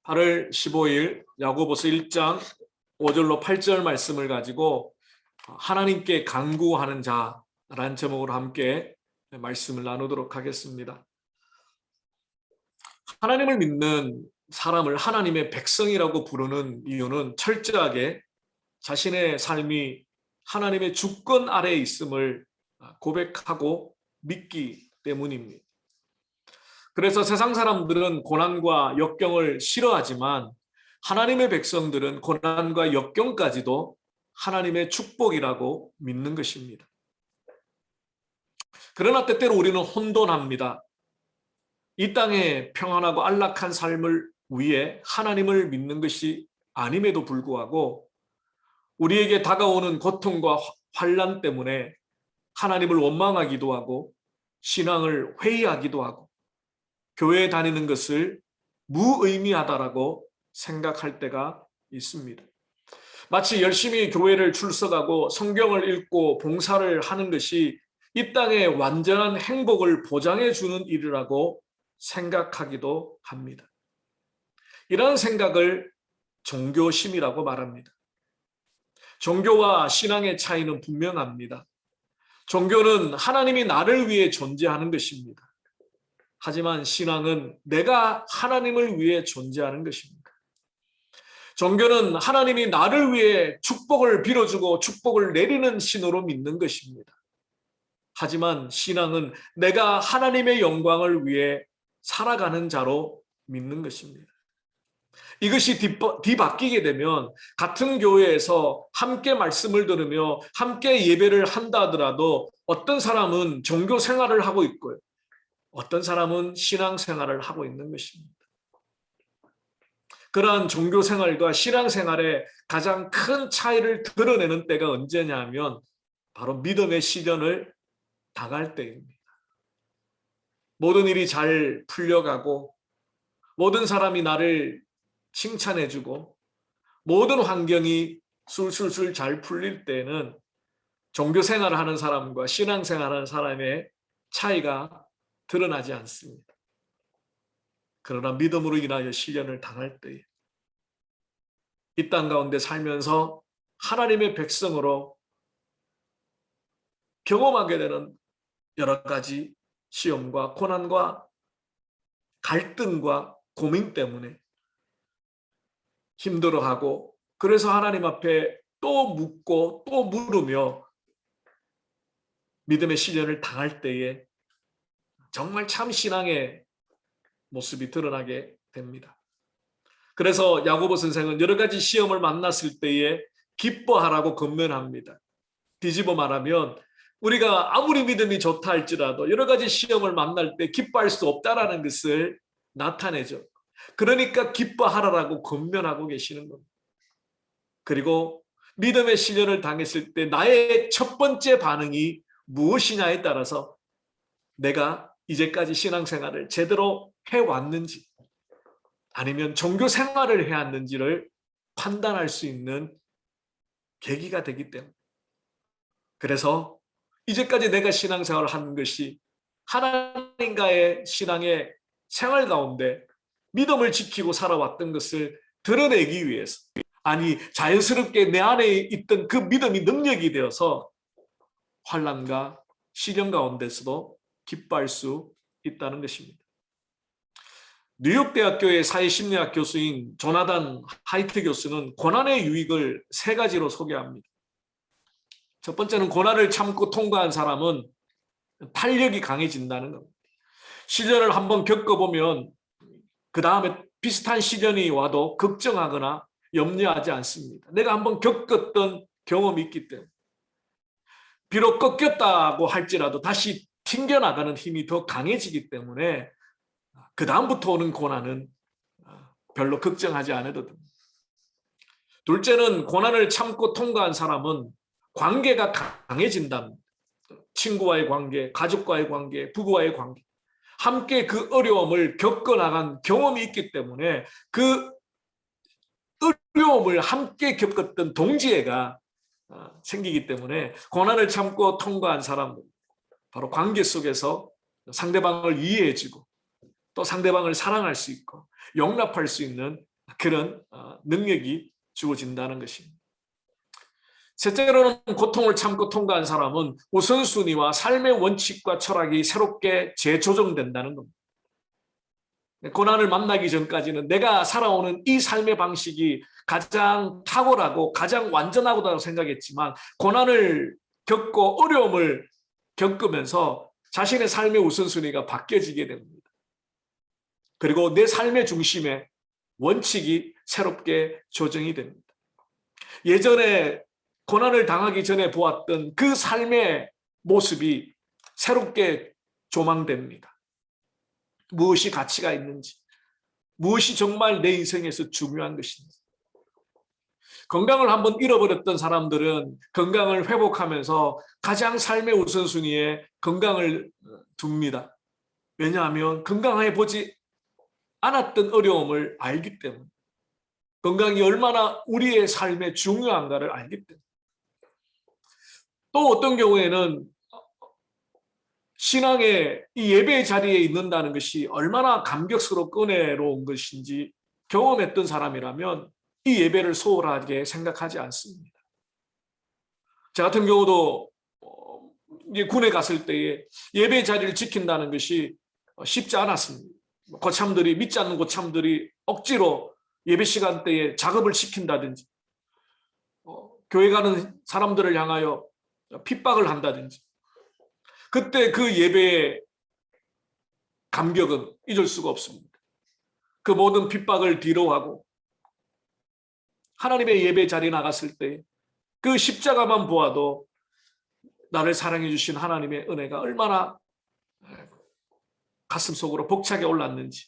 8월 15일 야고보서 1장 5절로 8절 말씀을 가지고 하나님께 간구하는 자라는 제목으로 함께 말씀을 나누도록 하겠습니다. 하나님을 믿는 사람을 하나님의 백성이라고 부르는 이유는 철저하게 자신의 삶이 하나님의 주권 아래에 있음을 고백하고 믿기 때문입니다. 그래서 세상 사람들은 고난과 역경을 싫어하지만 하나님의 백성들은 고난과 역경까지도 하나님의 축복이라고 믿는 것입니다. 그러나 때때로 우리는 혼돈합니다. 이 땅의 평안하고 안락한 삶을 위해 하나님을 믿는 것이 아님에도 불구하고 우리에게 다가오는 고통과 환난 때문에 하나님을 원망하기도 하고 신앙을 회의하기도 하고 교회에 다니는 것을 무의미하다라고 생각할 때가 있습니다. 마치 열심히 교회를 출석하고 성경을 읽고 봉사를 하는 것이 이 땅의 완전한 행복을 보장해 주는 일이라고 생각하기도 합니다. 이런 생각을 종교심이라고 말합니다. 종교와 신앙의 차이는 분명합니다. 종교는 하나님이 나를 위해 존재하는 것입니다. 하지만 신앙은 내가 하나님을 위해 존재하는 것입니다. 종교는 하나님이 나를 위해 축복을 빌어주고 축복을 내리는 신호로 믿는 것입니다. 하지만 신앙은 내가 하나님의 영광을 위해 살아가는 자로 믿는 것입니다. 이것이 뒤바뀌게 되면 같은 교회에서 함께 말씀을 들으며 함께 예배를 한다 하더라도 어떤 사람은 종교 생활을 하고 있고요. 어떤 사람은 신앙생활을 하고 있는 것입니다. 그러한 종교생활과 신앙생활의 가장 큰 차이를 드러내는 때가 언제냐 하면 바로 믿음의 시련을 당할 때입니다. 모든 일이 잘 풀려가고 모든 사람이 나를 칭찬해주고 모든 환경이 술술술 잘 풀릴 때는 종교생활을 하는 사람과 신앙생활을 하는 사람의 차이가 드러나지 않습니다. 그러나 믿음으로 인하여 시련을 당할 때에 이 땅 가운데 살면서 하나님의 백성으로 경험하게 되는 여러 가지 시험과 고난과 갈등과 고민 때문에 힘들어하고 그래서 하나님 앞에 또 묻고 또 물으며 믿음의 시련을 당할 때에 정말 참 신앙의 모습이 드러나게 됩니다. 그래서 야고보 선생은 여러 가지 시험을 만났을 때에 기뻐하라고 권면합니다. 뒤집어 말하면 우리가 아무리 믿음이 좋다 할지라도 여러 가지 시험을 만날 때 기뻐할 수 없다라는 것을 나타내죠. 그러니까 기뻐하라고 권면하고 계시는 겁니다. 그리고 믿음의 시련을 당했을 때 나의 첫 번째 반응이 무엇이냐에 따라서 내가 이제까지 신앙생활을 제대로 해왔는지 아니면 종교 생활을 해왔는지를 판단할 수 있는 계기가 되기 때문에 그래서 이제까지 내가 신앙생활을 하는 것이 하나님과의 신앙의 생활 가운데 믿음을 지키고 살아왔던 것을 드러내기 위해서 아니 자연스럽게 내 안에 있던 그 믿음이 능력이 되어서 환난과 시련 가운데서도 기뻐할 수 있다는 것입니다. 뉴욕대학교의 사회심리학 교수인 조나단 하이트 교수는 고난의 유익을 세 가지로 소개합니다. 첫 번째는 고난을 참고 통과한 사람은 탄력이 강해진다는 겁니다. 시련을 한번 겪어보면 그 다음에 비슷한 시련이 와도 걱정하거나 염려하지 않습니다. 내가 한번 겪었던 경험이 있기 때문에 비록 꺾였다고 할지라도 다시 튕겨나가는 힘이 더 강해지기 때문에 그 다음부터 오는 고난은 별로 걱정하지 않아도 됩니다. 둘째는 고난을 참고 통과한 사람은 관계가 강해진답니다. 친구와의 관계, 가족과의 관계, 부부와의 관계 함께 그 어려움을 겪어나간 경험이 있기 때문에 그 어려움을 함께 겪었던 동지애가 생기기 때문에 고난을 참고 통과한 사람은 바로 관계 속에서 상대방을 이해해주고 또 상대방을 사랑할 수 있고 용납할 수 있는 그런 능력이 주어진다는 것입니다. 셋째로는 고통을 참고 통과한 사람은 우선순위와 삶의 원칙과 철학이 새롭게 재조정된다는 겁니다. 고난을 만나기 전까지는 내가 살아오는 이 삶의 방식이 가장 탁월하고 가장 완전하다고 생각했지만 고난을 겪고 어려움을 겪으면서 자신의 삶의 우선순위가 바뀌어지게 됩니다. 그리고 내 삶의 중심에 원칙이 새롭게 조정이 됩니다. 예전에 고난을 당하기 전에 보았던 그 삶의 모습이 새롭게 조망됩니다. 무엇이 가치가 있는지, 무엇이 정말 내 인생에서 중요한 것인지. 건강을 한번 잃어버렸던 사람들은 건강을 회복하면서 가장 삶의 우선순위에 건강을 둡니다. 왜냐하면 건강해 보지 않았던 어려움을 알기 때문에, 건강이 얼마나 우리의 삶에 중요한가를 알기 때문에. 또 어떤 경우에는 신앙의 이 예배의 자리에 있는다는 것이 얼마나 감격스럽고 은혜로운 것인지 경험했던 사람이라면 이 예배를 소홀하게 생각하지 않습니다. 저 같은 경우도 군에 갔을 때에 예배 자리를 지킨다는 것이 쉽지 않았습니다. 고참들이, 믿지 않는 고참들이 억지로 예배 시간대에 작업을 시킨다든지, 교회 가는 사람들을 향하여 핍박을 한다든지, 그때 그 예배의 감격은 잊을 수가 없습니다. 그 모든 핍박을 뒤로하고 하나님의 예배 자리에 나갔을 때 그 십자가만 보아도 나를 사랑해 주신 하나님의 은혜가 얼마나 가슴속으로 벅차게 올랐는지,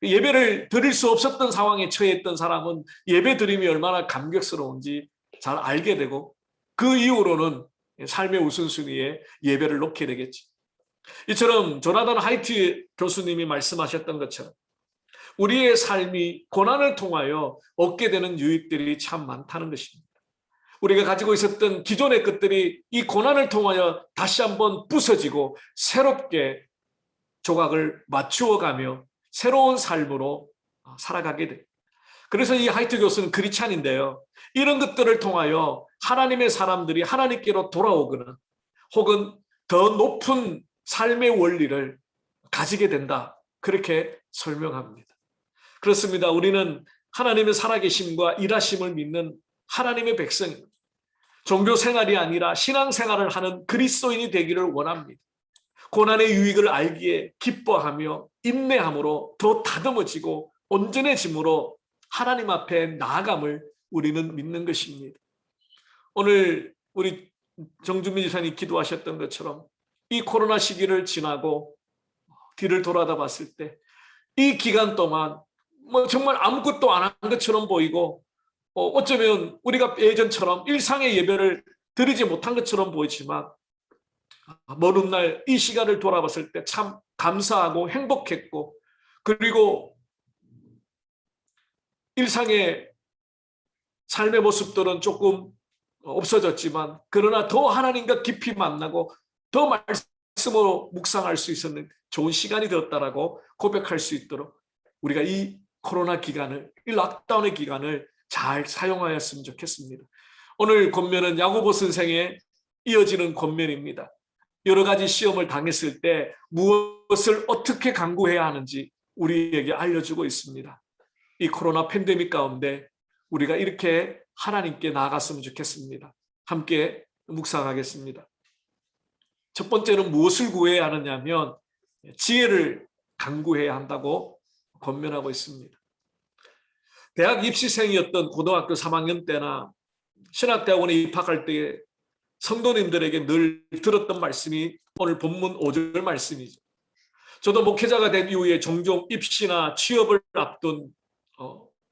예배를 드릴 수 없었던 상황에 처했던 사람은 예배 드림이 얼마나 감격스러운지 잘 알게 되고, 그 이후로는 삶의 우선순위에 예배를 놓게 되겠지. 이처럼 조나단 하이트 교수님이 말씀하셨던 것처럼 우리의 삶이 고난을 통하여 얻게 되는 유익들이 참 많다는 것입니다. 우리가 가지고 있었던 기존의 것들이 이 고난을 통하여 다시 한번 부서지고 새롭게 조각을 맞추어가며 새로운 삶으로 살아가게 됩니다. 그래서 이 하이트 교수는 크리스찬인데요, 이런 것들을 통하여 하나님의 사람들이 하나님께로 돌아오거나 혹은 더 높은 삶의 원리를 가지게 된다, 그렇게 설명합니다. 그렇습니다. 우리는 하나님의 살아계심과 일하심을 믿는 하나님의 백성입니다. 종교 생활이 아니라 신앙 생활을 하는 그리스도인이 되기를 원합니다. 고난의 유익을 알기에 기뻐하며 인내함으로 더 다듬어지고 온전해짐으로 하나님 앞에 나아감을 우리는 믿는 것입니다. 오늘 우리 정준민 지사님 기도하셨던 것처럼 이 코로나 시기를 지나고 뒤를 돌아다 봤을 때 이 기간 동안 정말 아무것도 안 한 것처럼 보이고, 어쩌면 우리가 예전처럼 일상의 예배를 드리지 못한 것처럼 보이지만 먼 훗날 이 시간을 돌아봤을 때 참 감사하고 행복했고, 그리고 일상의 삶의 모습들은 조금 없어졌지만 그러나 더 하나님과 깊이 만나고 더 말씀으로 묵상할 수 있었는 좋은 시간이 되었다라고 고백할 수 있도록 우리가 이 코로나 기간을, 이 락다운의 기간을 잘 사용하였으면 좋겠습니다. 오늘 권면은 야고보 선생의 이어지는 권면입니다. 여러 가지 시험을 당했을 때 무엇을 어떻게 강구해야 하는지 우리에게 알려주고 있습니다. 이 코로나 팬데믹 가운데 우리가 이렇게 하나님께 나아갔으면 좋겠습니다. 함께 묵상하겠습니다. 첫 번째는 무엇을 구해야 하느냐면 지혜를 강구해야 한다고 권면하고 있습니다. 대학 입시생이었던 고등학교 3학년 때나 신학대학원에 입학할 때 성도님들에게 늘 들었던 말씀이 오늘 본문 5절 말씀이죠. 저도 목회자가 된 이후에 종종 입시나 취업을 앞둔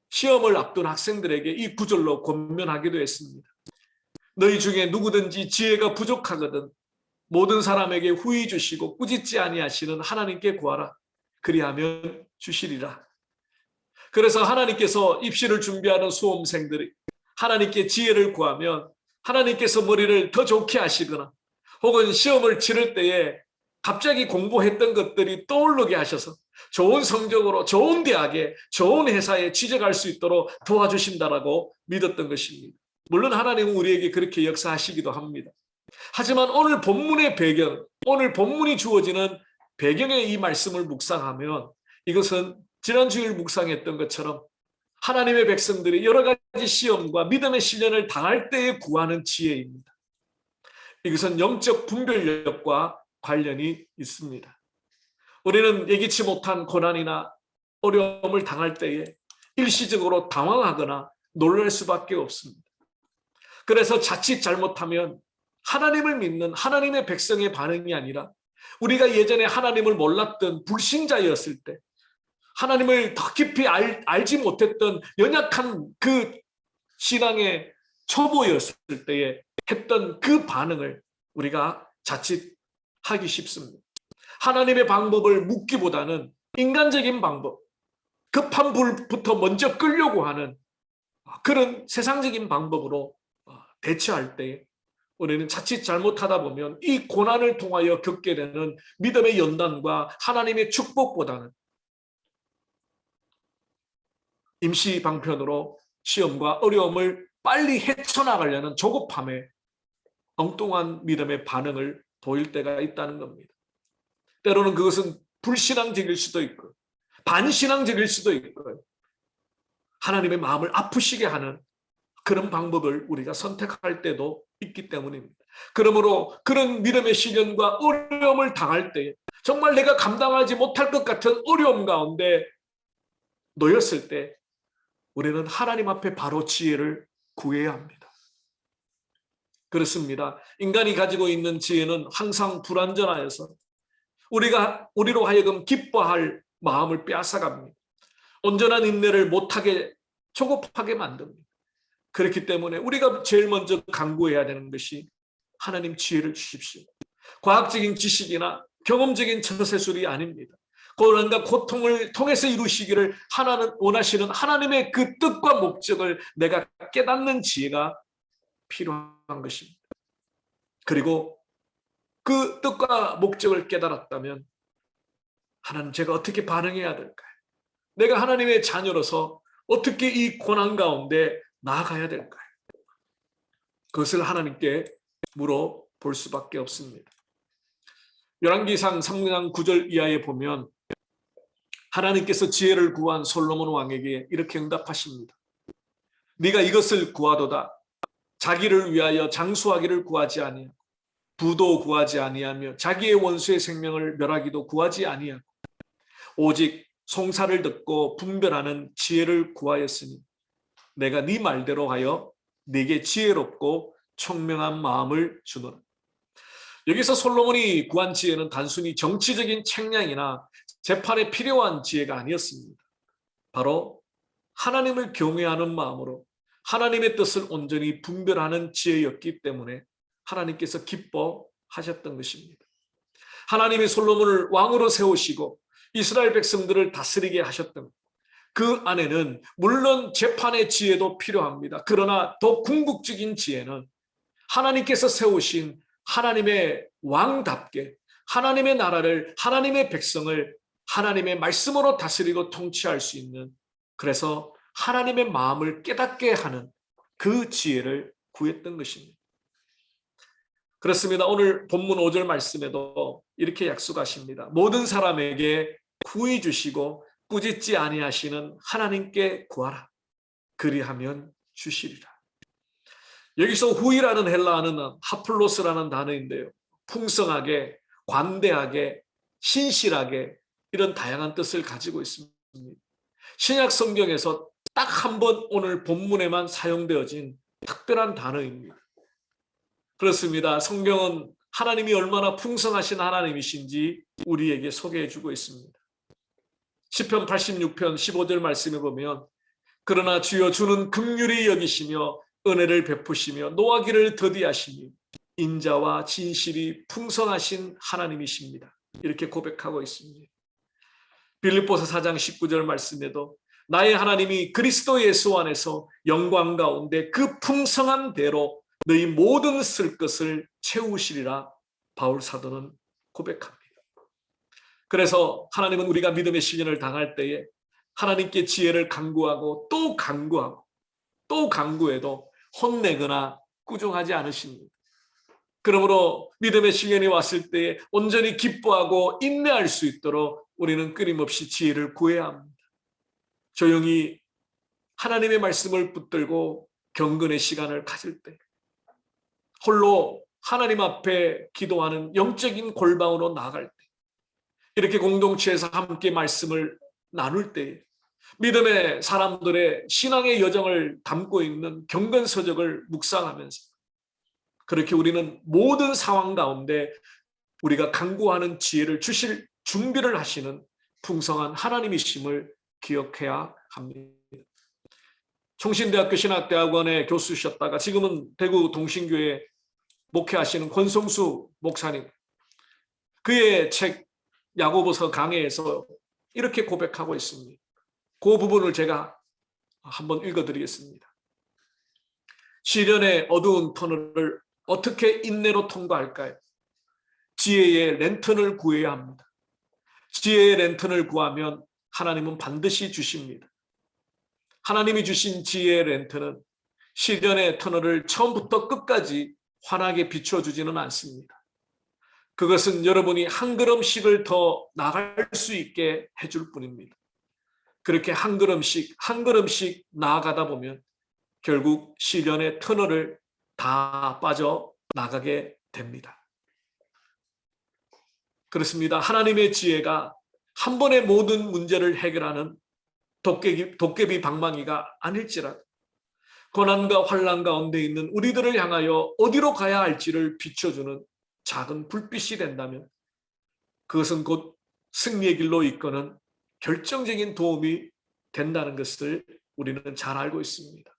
시험을 앞둔 학생들에게 이 구절로 권면하기도 했습니다. 너희 중에 누구든지 지혜가 부족하거든 모든 사람에게 후히 주시고 꾸짖지 아니하시는 하나님께 구하라. 그리하면 주시리라. 그래서 하나님께서 입시를 준비하는 수험생들이 하나님께 지혜를 구하면 하나님께서 머리를 더 좋게 하시거나 혹은 시험을 치를 때에 갑자기 공부했던 것들이 떠오르게 하셔서 좋은 성적으로 좋은 대학에 좋은 회사에 취직할 수 있도록 도와주신다라고 믿었던 것입니다. 물론 하나님은 우리에게 그렇게 역사하시기도 합니다. 하지만 오늘 본문의 배경, 오늘 본문이 주어지는 배경의 이 말씀을 묵상하면 이것은 지난 주일 묵상했던 것처럼 하나님의 백성들이 여러 가지 시험과 믿음의 시련을 당할 때에 구하는 지혜입니다. 이것은 영적 분별력과 관련이 있습니다. 우리는 예기치 못한 고난이나 어려움을 당할 때에 일시적으로 당황하거나 놀랄 수밖에 없습니다. 그래서 자칫 잘못하면 하나님을 믿는 하나님의 백성의 반응이 아니라 우리가 예전에 하나님을 몰랐던 불신자였을 때 하나님을 더 깊이 알지 못했던 연약한 그 신앙의 초보였을 때에 했던 그 반응을 우리가 자칫 하기 쉽습니다. 하나님의 방법을 묻기보다는 인간적인 방법, 급한 불부터 먼저 끌려고 하는 그런 세상적인 방법으로 대처할 때 우리는 자칫 잘못하다 보면 이 고난을 통하여 겪게 되는 믿음의 연단과 하나님의 축복보다는 임시 방편으로 시험과 어려움을 빨리 헤쳐나가려는 조급함에 엉뚱한 믿음의 반응을 보일 때가 있다는 겁니다. 때로는 그것은 불신앙적일 수도 있고 반신앙적일 수도 있고 하나님의 마음을 아프시게 하는 그런 방법을 우리가 선택할 때도 있기 때문입니다. 그러므로 그런 믿음의 시련과 어려움을 당할 때 정말 내가 감당하지 못할 것 같은 어려움 가운데 놓였을 때 우리는 하나님 앞에 바로 지혜를 구해야 합니다. 그렇습니다. 인간이 가지고 있는 지혜는 항상 불완전하여서 우리로 하여금 기뻐할 마음을 빼앗아갑니다. 온전한 인내를 못하게 조급하게 만듭니다. 그렇기 때문에 우리가 제일 먼저 간구해야 되는 것이 하나님 지혜를 주십시오. 과학적인 지식이나 경험적인 처세술이 아닙니다. 고난과 고통을 통해서 이루시기를 하나는 원하시는 하나님의 그 뜻과 목적을 내가 깨닫는 지혜가 필요한 것입니다. 그리고 그 뜻과 목적을 깨달았다면 하나님 제가 어떻게 반응해야 될까요? 내가 하나님의 자녀로서 어떻게 이 고난 가운데 나아가야 될까요? 그것을 하나님께 물어볼 수밖에 없습니다. 열왕기상 3장 9절 이하에 보면 하나님께서 지혜를 구한 솔로몬 왕에게 이렇게 응답하십니다. 네가 이것을 구하도다. 자기를 위하여 장수하기를 구하지 아니하고 부도 구하지 아니하며 자기의 원수의 생명을 멸하기도 구하지 아니하고 오직 송사를 듣고 분별하는 지혜를 구하였으니 내가 네 말대로 하여 네게 지혜롭고 총명한 마음을 주노라. 여기서 솔로몬이 구한 지혜는 단순히 정치적인 책량이나 재판에 필요한 지혜가 아니었습니다. 바로 하나님을 경외하는 마음으로 하나님의 뜻을 온전히 분별하는 지혜였기 때문에 하나님께서 기뻐하셨던 것입니다. 하나님이 솔로몬을 왕으로 세우시고 이스라엘 백성들을 다스리게 하셨던 그 안에는 물론 재판의 지혜도 필요합니다. 그러나 더 궁극적인 지혜는 하나님께서 세우신 하나님의 왕답게 하나님의 나라를 하나님의 백성을 하나님의 말씀으로 다스리고 통치할 수 있는 그래서 하나님의 마음을 깨닫게 하는 그 지혜를 구했던 것입니다. 그렇습니다. 오늘 본문 5절 말씀에도 이렇게 약속하십니다. 모든 사람에게 구히 주시고 꾸짖지 아니하시는 하나님께 구하라. 그리하면 주시리라. 여기서 후이라는 헬라어는 하플로스라는 단어인데요. 풍성하게, 관대하게, 신실하게 이런 다양한 뜻을 가지고 있습니다. 신약 성경에서 딱 한 번 오늘 본문에만 사용되어진 특별한 단어입니다. 그렇습니다. 성경은 하나님이 얼마나 풍성하신 하나님이신지 우리에게 소개해주고 있습니다. 시편 86편 15절 말씀에 보면 그러나 주여 주는 긍휼히 여기시며 은혜를 베푸시며 노하기를 더디하시니 인자와 진실이 풍성하신 하나님이십니다. 이렇게 고백하고 있습니다. 빌립보서 4장 19절 말씀에도 나의 하나님이 그리스도 예수 안에서 영광 가운데 그 풍성한 대로 너희 모든 쓸 것을 채우시리라 바울 사도는 고백합니다. 그래서 하나님은 우리가 믿음의 시련을 당할 때에 하나님께 지혜를 간구하고 또 간구하고 또 간구해도 혼내거나 꾸중하지 않으십니다. 그러므로 믿음의 시련이 왔을 때에 온전히 기뻐하고 인내할 수 있도록 우리는 끊임없이 지혜를 구해야 합니다. 조용히 하나님의 말씀을 붙들고 경건의 시간을 가질 때, 홀로 하나님 앞에 기도하는 영적인 골방으로 나아갈 때, 이렇게 공동체에서 함께 말씀을 나눌 때, 믿음의 사람들의 신앙의 여정을 담고 있는 경건서적을 묵상하면서 그렇게 우리는 모든 상황 가운데 우리가 간구하는 지혜를 주실 준비를 하시는 풍성한 하나님이심을 기억해야 합니다. 총신대학교 신학대학원의 교수셨다가 지금은 대구 동신교회 목회하시는 권성수 목사님, 그의 책 야고보서 강해에서 이렇게 고백하고 있습니다. 그 부분을 제가 한번 읽어드리겠습니다. 시련의 어두운 터널을 어떻게 인내로 통과할까요? 지혜의 랜턴을 구해야 합니다. 지혜의 랜턴을 구하면 하나님은 반드시 주십니다. 하나님이 주신 지혜의 랜턴은 시련의 터널을 처음부터 끝까지 환하게 비춰주지는 않습니다. 그것은 여러분이 한 걸음씩을 더 나아갈 수 있게 해줄 뿐입니다. 그렇게 한 걸음씩 나아가다 보면 결국 시련의 터널을 다 빠져나가게 됩니다. 그렇습니다. 하나님의 지혜가 한 번에 모든 문제를 해결하는 도깨비 방망이가 아닐지라도 고난과 환난 가운데 있는 우리들을 향하여 어디로 가야 할지를 비춰주는 작은 불빛이 된다면 그것은 곧 승리의 길로 이끄는 결정적인 도움이 된다는 것을 우리는 잘 알고 있습니다.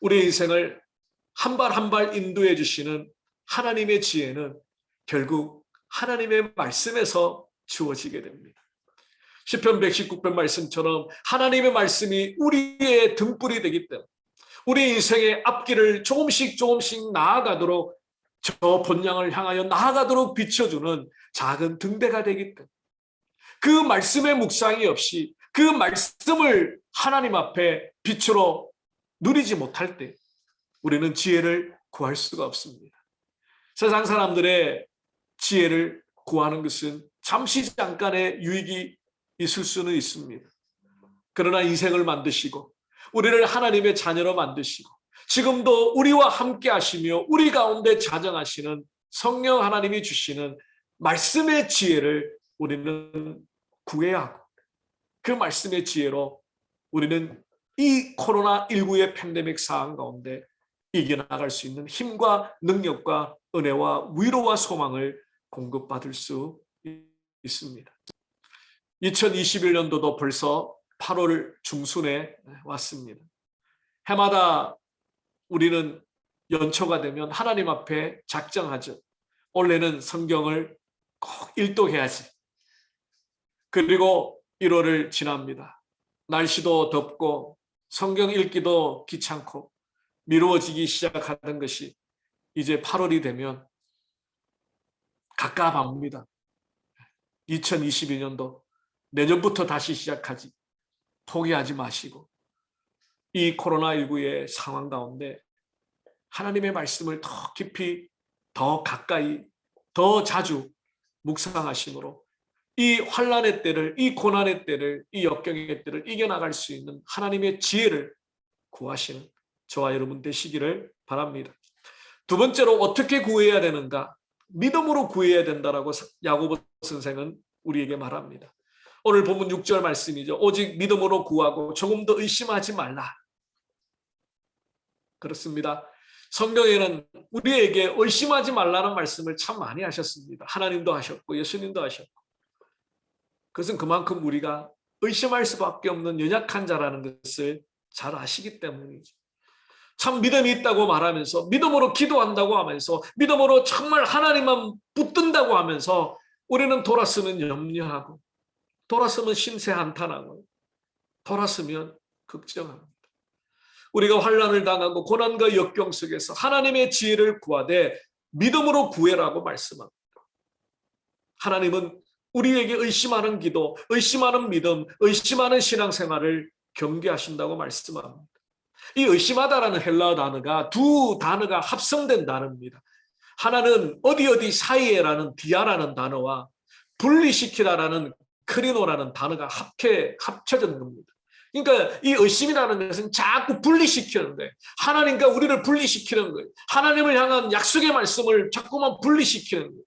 우리의 인생을 한 발 한 발 인도해 주시는 하나님의 지혜는 결국 하나님의 말씀에서 주어지게 됩니다. 시편 119편 말씀처럼 하나님의 말씀이 우리의 등불이 되기 때문에 우리 인생의 앞길을 조금씩 나아가도록 저 본향을 향하여 나아가도록 비춰주는 작은 등대가 되기 때문에 그 말씀의 묵상이 없이 그 말씀을 하나님 앞에 빛으로 누리지 못할 때 우리는 지혜를 구할 수가 없습니다. 세상 사람들의 지혜를 구하는 것은 잠시 잠깐의 유익이 있을 수는 있습니다. 그러나 인생을 만드시고 우리를 하나님의 자녀로 만드시고 지금도 우리와 함께 하시며 우리 가운데 자정하시는 성령 하나님이 주시는 말씀의 지혜를 우리는 구해야 하고 그 말씀의 지혜로 우리는 이 코로나19의 팬데믹 상황 가운데 이겨나갈 수 있는 힘과 능력과 은혜와 위로와 소망을 공급받을 수 있습니다. 2021년도도 벌써 8월 중순에 왔습니다. 해마다 우리는 연초가 되면 하나님 앞에 작정하죠. 올해는 성경을 꼭 읽도해야지. 그리고 1월을 지납니다. 날씨도 덥고 성경 읽기도 귀찮고 미루어지기 시작하던 것이 이제 8월이 되면 갑갑합니다. 2022년도 내년부터 다시 시작하지. 포기하지 마시고 이 코로나19의 상황 가운데 하나님의 말씀을 더 깊이, 더 가까이, 더 자주 묵상하심으로 이 환난의 때를, 이 고난의 때를, 이 역경의 때를 이겨나갈 수 있는 하나님의 지혜를 구하시는 저와 여러분 되시기를 바랍니다. 두 번째로 어떻게 구해야 되는가? 믿음으로 구해야 된다라고 야고보 선생은 우리에게 말합니다. 오늘 본문 6절 말씀이죠. 오직 믿음으로 구하고 조금 더 의심하지 말라. 그렇습니다. 성경에는 우리에게 의심하지 말라는 말씀을 참 많이 하셨습니다. 하나님도 하셨고 예수님도 하셨고. 그것은 그만큼 우리가 의심할 수밖에 없는 연약한 자라는 것을 잘 아시기 때문이죠. 참 믿음이 있다고 말하면서 믿음으로 기도한다고 하면서 믿음으로 정말 하나님만 붙든다고 하면서 우리는 돌았으면 염려하고 돌았으면 심세 한탄하고 돌았으면 걱정합니다. 우리가 환난을 당하고 고난과 역경 속에서 하나님의 지혜를 구하되 믿음으로 구해라고 말씀합니다. 하나님은 우리에게 의심하는 기도, 의심하는 믿음, 의심하는 신앙생활을 경계하신다고 말씀합니다. 이 의심하다라는 헬라어 단어가 두 단어가 합성된 단어입니다. 하나는 어디 어디 사이에라는 디아라는 단어와 분리시키다라는 크리노라는 단어가 합쳐진 겁니다. 그러니까 이 의심이라는 것은 자꾸 분리시키는데 하나님과 우리를 분리시키는 거예요. 하나님을 향한 약속의 말씀을 자꾸만 분리시키는 거예요.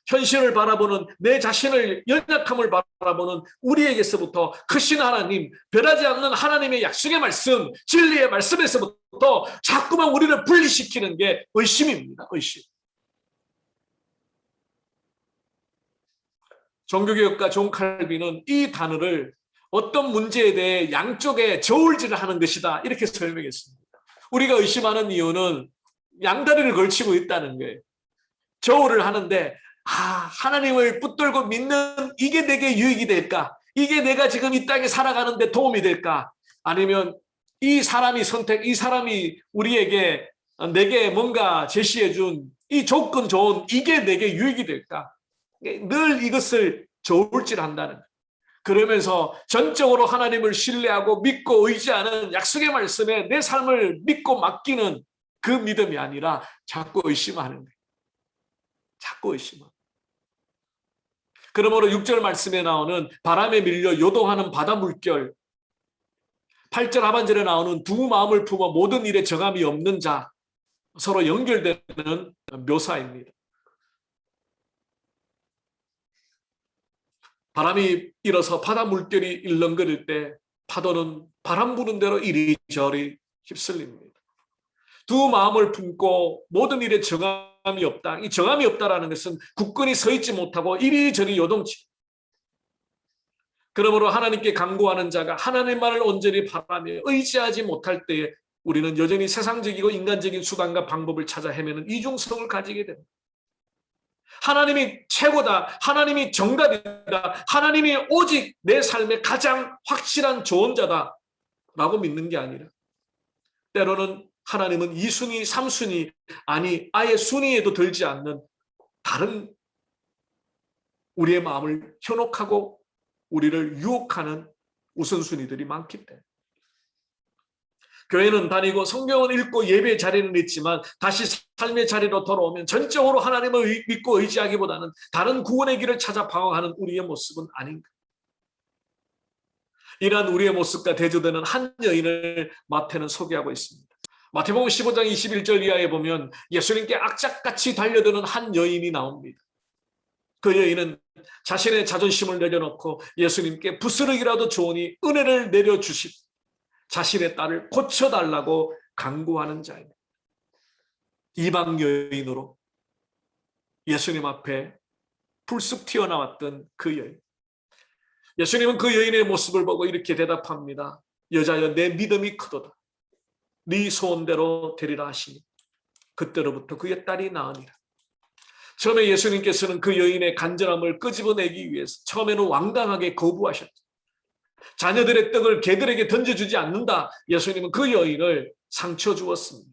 현실을 바라보는 내 자신을 연약함을 바라보는 우리에게서부터 크신 하나님, 변하지 않는 하나님의 약속의 말씀, 진리의 말씀에서부터 자꾸만 우리를 분리시키는 게 의심입니다. 의심. 종교개혁가 존 칼빈은 이 단어를 어떤 문제에 대해 양쪽에 저울질을 하는 것이다 이렇게 설명했습니다. 우리가 의심하는 이유는 양다리를 걸치고 있다는 거예요. 저울을 하는데 하나님을 붙들고 믿는 이게 내게 유익이 될까? 이게 내가 지금 이 땅에 살아가는데 도움이 될까? 아니면 이 사람이 이 사람이 우리에게 내게 뭔가 제시해 준 이 조건 좋은 이게 내게 유익이 될까? 늘 이것을 저울질한다는 거예요. 그러면서 전적으로 하나님을 신뢰하고 믿고 의지하는 약속의 말씀에 내 삶을 믿고 맡기는 그 믿음이 아니라 자꾸 의심하는 거예요. 자꾸 의심하는. 그러므로 6절 말씀에 나오는 바람에 밀려 요동하는 바다 물결, 8절 하반절에 나오는 두 마음을 품어 모든 일에 정함이 없는 자, 서로 연결되는 묘사입니다. 바람이 일어서 바다 물결이 일렁거릴 때 파도는 바람 부는 대로 이리저리 휩쓸립니다. 두 마음을 품고 모든 일에 정함이 없다. 이 정함이 없다라는 것은 굳건히 서 있지 못하고 이리저리 요동치. 그러므로 하나님께 간구하는 자가 하나님만을 온전히 바라며 의지하지 못할 때에 우리는 여전히 세상적이고 인간적인 수단과 방법을 찾아 헤매는 이중성을 가지게 됩니다. 하나님이 최고다. 하나님이 정답이다. 하나님이 오직 내 삶의 가장 확실한 조언자다. 라고 믿는 게 아니라 때로는 하나님은 2순위, 3순위, 아니 아예 순위에도 들지 않는 다른 우리의 마음을 현혹하고 우리를 유혹하는 우선순위들이 많기 때문에 교회는 다니고 성경은 읽고 예배 자리는 있지만 다시 삶의 자리로 돌아오면 전적으로 하나님을 믿고 의지하기보다는 다른 구원의 길을 찾아 방황하는 우리의 모습은 아닌가. 이러한 우리의 모습과 대조되는 한 여인을 마태는 소개하고 있습니다. 마태복음 15장 21절 이하에 보면 예수님께 악착같이 달려드는 한 여인이 나옵니다. 그 여인은 자신의 자존심을 내려놓고 예수님께 부스러기라도 좋으니 은혜를 내려주십 자신의 딸을 고쳐달라고 간구하는 자입니다. 이방 여인으로 예수님 앞에 불쑥 튀어나왔던 그 여인. 예수님은 그 여인의 모습을 보고 이렇게 대답합니다. 여자여 내 믿음이 크도다. 네 소원대로 되리라 하시니 그때로부터 그의 딸이 나으니라. 처음에 예수님께서는 그 여인의 간절함을 끄집어내기 위해서 처음에는 완강하게 거부하셨죠. 자녀들의 떡을 개들에게 던져주지 않는다. 예수님은 그 여인을 상처 주었습니다.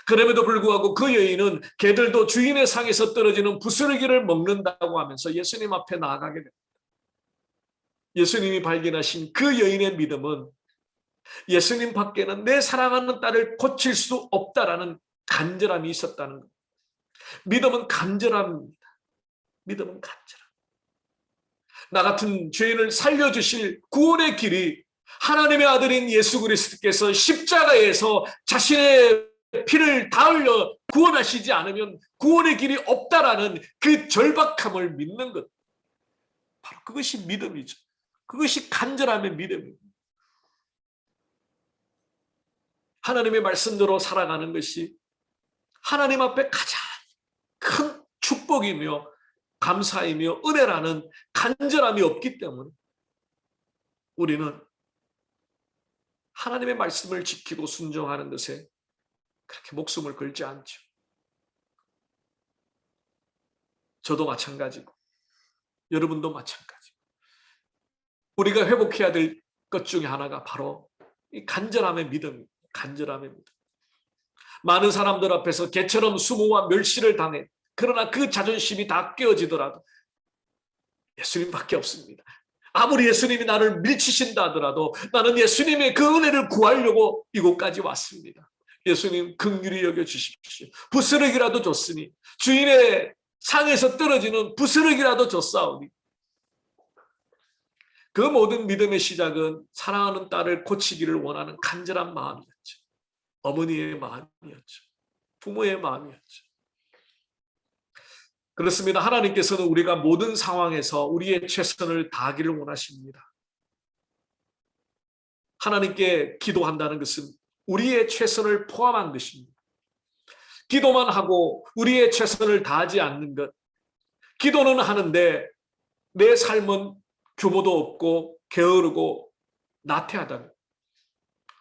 그럼에도 불구하고 그 여인은 개들도 주인의 상에서 떨어지는 부스러기를 먹는다고 하면서 예수님 앞에 나아가게 됩니다. 예수님이 발견하신 그 여인의 믿음은 예수님 밖에는 내 사랑하는 딸을 고칠 수 없다라는 간절함이 있었다는 것. 믿음은 간절함입니다. 믿음은 간절함. 나 같은 죄인을 살려주실 구원의 길이 하나님의 아들인 예수 그리스도께서 십자가에서 자신의 피를 다 흘려 구원하시지 않으면 구원의 길이 없다라는 그 절박함을 믿는 것. 바로 그것이 믿음이죠. 그것이 간절함의 믿음입니다. 하나님의 말씀대로 살아가는 것이 하나님 앞에 가장 큰 축복이며 감사이며 은혜라는 간절함이 없기 때문에 우리는 하나님의 말씀을 지키고 순종하는 것에 그렇게 목숨을 걸지 않죠. 저도 마찬가지고 여러분도 마찬가지고 우리가 회복해야 될 것 중에 하나가 바로 이 간절함의 믿음입니다. 간절함의 믿음. 많은 사람들 앞에서 개처럼 수모와 멸시를 당해 그러나 그 자존심이 다 깨어지더라도 예수님밖에 없습니다. 아무리 예수님이 나를 밀치신다 하더라도 나는 예수님의 그 은혜를 구하려고 이곳까지 왔습니다. 예수님 긍휼히 여겨주십시오. 부스러기라도 줬으니 주인의 상에서 떨어지는 부스러기라도 줬사오니 그 모든 믿음의 시작은 사랑하는 딸을 고치기를 원하는 간절한 마음이었죠. 어머니의 마음이었죠. 부모의 마음이었죠. 그렇습니다. 하나님께서는 우리가 모든 상황에서 우리의 최선을 다하기를 원하십니다. 하나님께 기도한다는 것은 우리의 최선을 포함한 것입니다. 기도만 하고 우리의 최선을 다하지 않는 것. 기도는 하는데 내 삶은 규모도 없고 게으르고 나태하다는 것.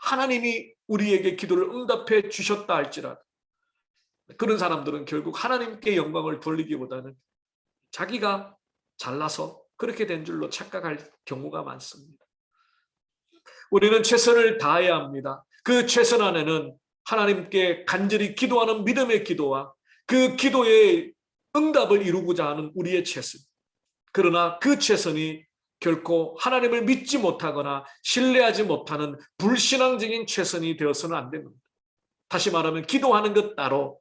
하나님이 우리에게 기도를 응답해 주셨다 할지라도 그런 사람들은 결국 하나님께 영광을 돌리기보다는 자기가 잘나서 그렇게 된 줄로 착각할 경우가 많습니다. 우리는 최선을 다해야 합니다. 그 최선 안에는 하나님께 간절히 기도하는 믿음의 기도와 그 기도의 응답을 이루고자 하는 우리의 최선. 그러나 그 최선이 결코 하나님을 믿지 못하거나 신뢰하지 못하는 불신앙적인 최선이 되어서는 안 됩니다. 다시 말하면 기도하는 것 따로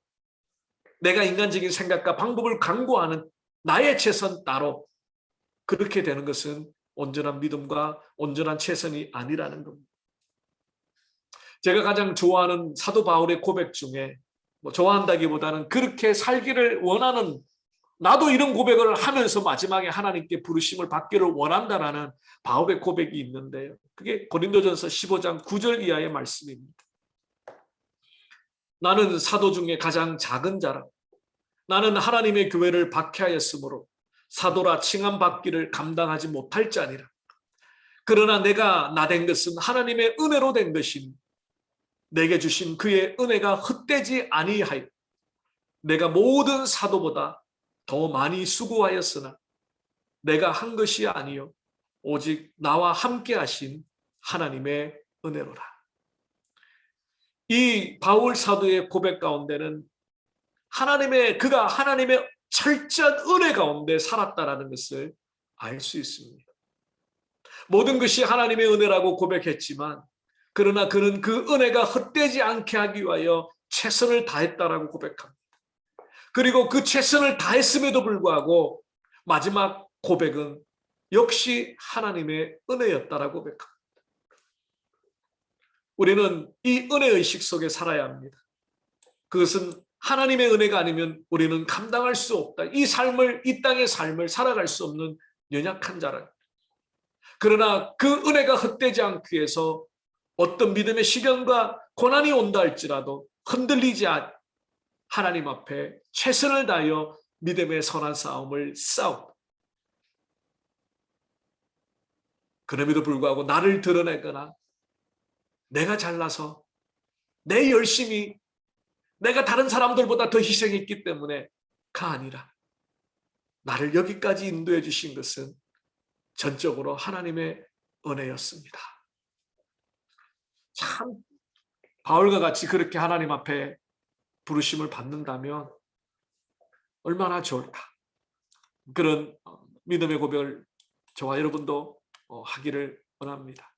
내가 인간적인 생각과 방법을 강구하는 나의 최선 따로 그렇게 되는 것은 온전한 믿음과 온전한 최선이 아니라는 겁니다. 제가 가장 좋아하는 사도 바울의 고백 중에 좋아한다기보다는 그렇게 살기를 원하는 나도 이런 고백을 하면서 마지막에 하나님께 부르심을 받기를 원한다라는 바울의 고백이 있는데요. 그게 고린도전서 15장 9절 이하의 말씀입니다. 나는 사도 중에 가장 작은 자라. 나는 하나님의 교회를 박해하였으므로 사도라 칭함받기를 감당하지 못할 자니라. 그러나 내가 나된 것은 하나님의 은혜로 된 것이니 내게 주신 그의 은혜가 헛되지 아니하여 내가 모든 사도보다 더 많이 수고하였으나 내가 한 것이 아니요 오직 나와 함께 하신 하나님의 은혜로라. 이 바울 사도의 고백 가운데는 그가 하나님의 철저한 은혜 가운데 살았다라는 것을 알 수 있습니다. 모든 것이 하나님의 은혜라고 고백했지만 그러나 그는 그 은혜가 헛되지 않게 하기 위하여 최선을 다했다라고 고백합니다. 그리고 그 최선을 다했음에도 불구하고 마지막 고백은 역시 하나님의 은혜였다라고 고백합니다. 우리는 이 은혜의식 속에 살아야 합니다. 그것은 하나님의 은혜가 아니면 우리는 감당할 수 없다. 이 땅의 삶을 살아갈 수 없는 연약한 자라. 그러나 그 은혜가 헛되지 않기 위해서 어떤 믿음의 시련과 고난이 온다 할지라도 흔들리지 않 하나님 앞에 최선을 다하여 믿음의 선한 싸움을 싸우고 그럼에도 불구하고 나를 드러내거나 내가 잘나서 내 열심히 내가 다른 사람들보다 더 희생했기 때문에가 아니라 나를 여기까지 인도해 주신 것은 전적으로 하나님의 은혜였습니다. 참 바울과 같이 그렇게 하나님 앞에 부르심을 받는다면 얼마나 좋을까. 그런 믿음의 고백을 저와 여러분도 하기를 원합니다.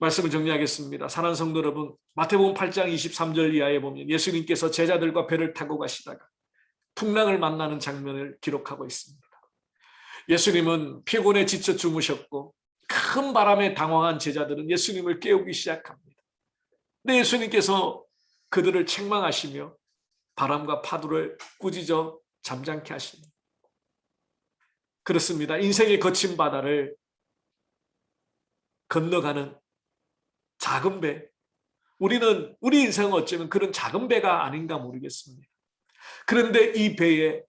말씀을 정리하겠습니다. 사랑하는 성도 여러분, 마태복음 8장 23절 이하에 보면 예수님께서 제자들과 배를 타고 가시다가 풍랑을 만나는 장면을 기록하고 있습니다. 예수님은 피곤에 지쳐 주무셨고 큰 바람에 당황한 제자들은 예수님을 깨우기 시작합니다. 근데 예수님께서 그들을 책망하시며 바람과 파도를 꾸짖어 잠잠케 하십니다. 그렇습니다. 인생의 거친 바다를 건너가는 작은 배. 우리 인생은 어쩌면 그런 작은 배가 아닌가 모르겠습니다. 그런데 이 배에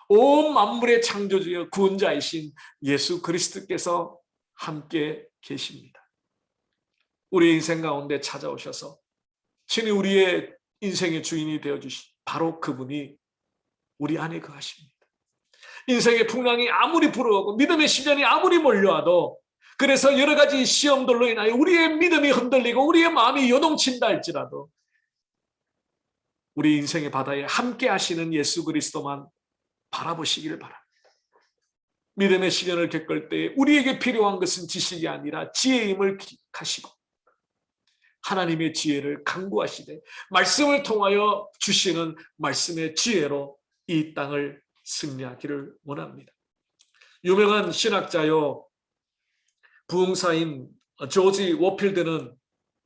온 만물의 창조주여 구원자이신 예수 그리스도께서 함께 계십니다. 우리 인생 가운데 찾아오셔서 친히 우리의 인생의 주인이 되어주신 바로 그분이 우리 안에 거하십니다. 인생의 풍랑이 아무리 불어오고 믿음의 시련이 아무리 몰려와도 그래서 여러 가지 시험들로 인하여 우리의 믿음이 흔들리고 우리의 마음이 요동친다 할지라도 우리 인생의 바다에 함께 하시는 예수 그리스도만 바라보시기를 바랍니다. 믿음의 시련을 겪을 때 우리에게 필요한 것은 지식이 아니라 지혜임을 기억하시고 하나님의 지혜를 간구하시되 말씀을 통하여 주시는 말씀의 지혜로 이 땅을 승리하기를 원합니다. 유명한 신학자요 부흥사인 조지 워필드는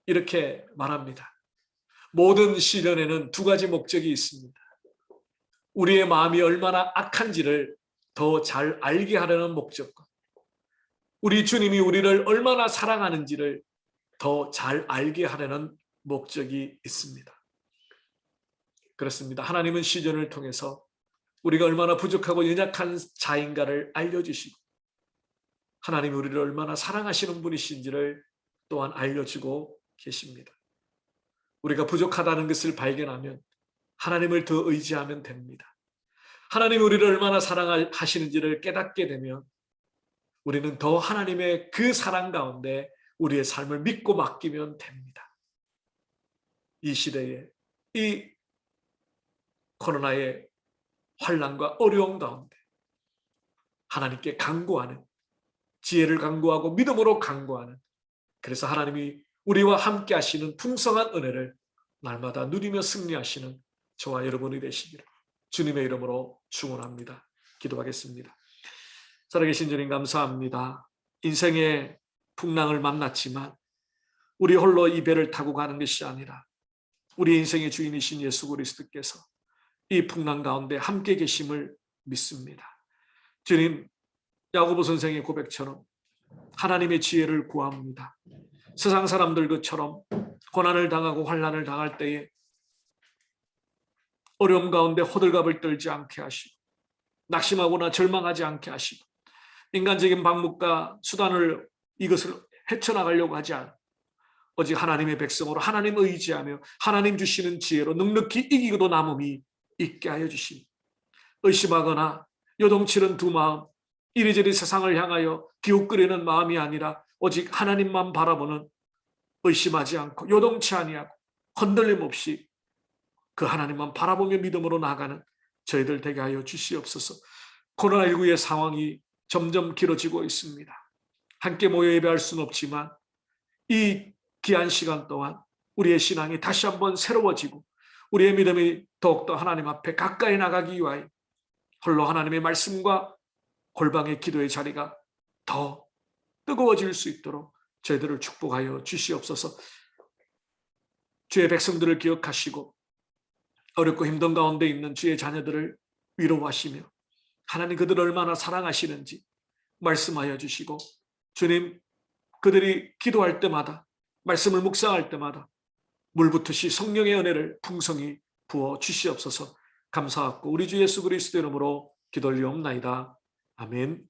이렇게 말합니다. 모든 시련에는 두 가지 목적이 있습니다. 우리의 마음이 얼마나 악한지를 더 잘 알게 하려는 목적과 우리 주님이 우리를 얼마나 사랑하는지를 더 잘 알게 하려는 목적이 있습니다. 그렇습니다. 하나님은 시련을 통해서 우리가 얼마나 부족하고 연약한 자인가를 알려주시고 하나님이 우리를 얼마나 사랑하시는 분이신지를 또한 알려주고 계십니다. 우리가 부족하다는 것을 발견하면 하나님을 더 의지하면 됩니다. 하나님이 우리를 얼마나 사랑하시는지를 깨닫게 되면 우리는 더 하나님의 그 사랑 가운데 우리의 삶을 믿고 맡기면 됩니다. 이 시대에 이 코로나의 환난과 어려움 가운데 하나님께 간구하는 지혜를 간구하고 믿음으로 간구하는 그래서 하나님이 우리와 함께 하시는 풍성한 은혜를 날마다 누리며 승리하시는 저와 여러분이 되시기를 주님의 이름으로 축원합니다. 기도하겠습니다. 살아계신 주님 감사합니다. 인생의 풍랑을 만났지만 우리 홀로 이 배를 타고 가는 것이 아니라 우리 인생의 주인이신 예수 그리스도께서 이 풍랑 가운데 함께 계심을 믿습니다. 주님, 야고보 선생의 고백처럼 하나님의 지혜를 구합니다. 세상 사람들 것처럼 고난을 당하고 환난을 당할 때에 어려움 가운데 호들갑을 떨지 않게 하시고 낙심하거나 절망하지 않게 하시고 인간적인 방법과 수단을 이것을 헤쳐나가려고 하지 않고 오직 하나님의 백성으로 하나님 의지하며 하나님 주시는 지혜로 넉넉히 이기고도 남음이 있게 하여 주시니 의심하거나 요동치는 두 마음 이리저리 세상을 향하여 기웃거리는 마음이 아니라 오직 하나님만 바라보는 의심하지 않고 요동치 아니하고 흔들림 없이 그 하나님만 바라보며 믿음으로 나아가는 저희들 되게 하여 주시옵소서. 코로나19의 상황이 점점 길어지고 있습니다. 함께 모여 예배할 수는 없지만 이 귀한 시간 동안 우리의 신앙이 다시 한번 새로워지고 우리의 믿음이 더욱더 하나님 앞에 가까이 나가기 위하여 홀로 하나님의 말씀과 골방의 기도의 자리가 더 뜨거워질 수 있도록 저희들을 축복하여 주시옵소서. 주의 백성들을 기억하시고 어렵고 힘든 가운데 있는 주의 자녀들을 위로하시며 하나님 그들을 얼마나 사랑하시는지 말씀하여 주시고 주님 그들이 기도할 때마다 말씀을 묵상할 때마다 물붓듯이 성령의 은혜를 풍성히 부어 주시옵소서. 감사하고 우리 주 예수 그리스도 이름으로 기도 올리옵나이다. 아멘.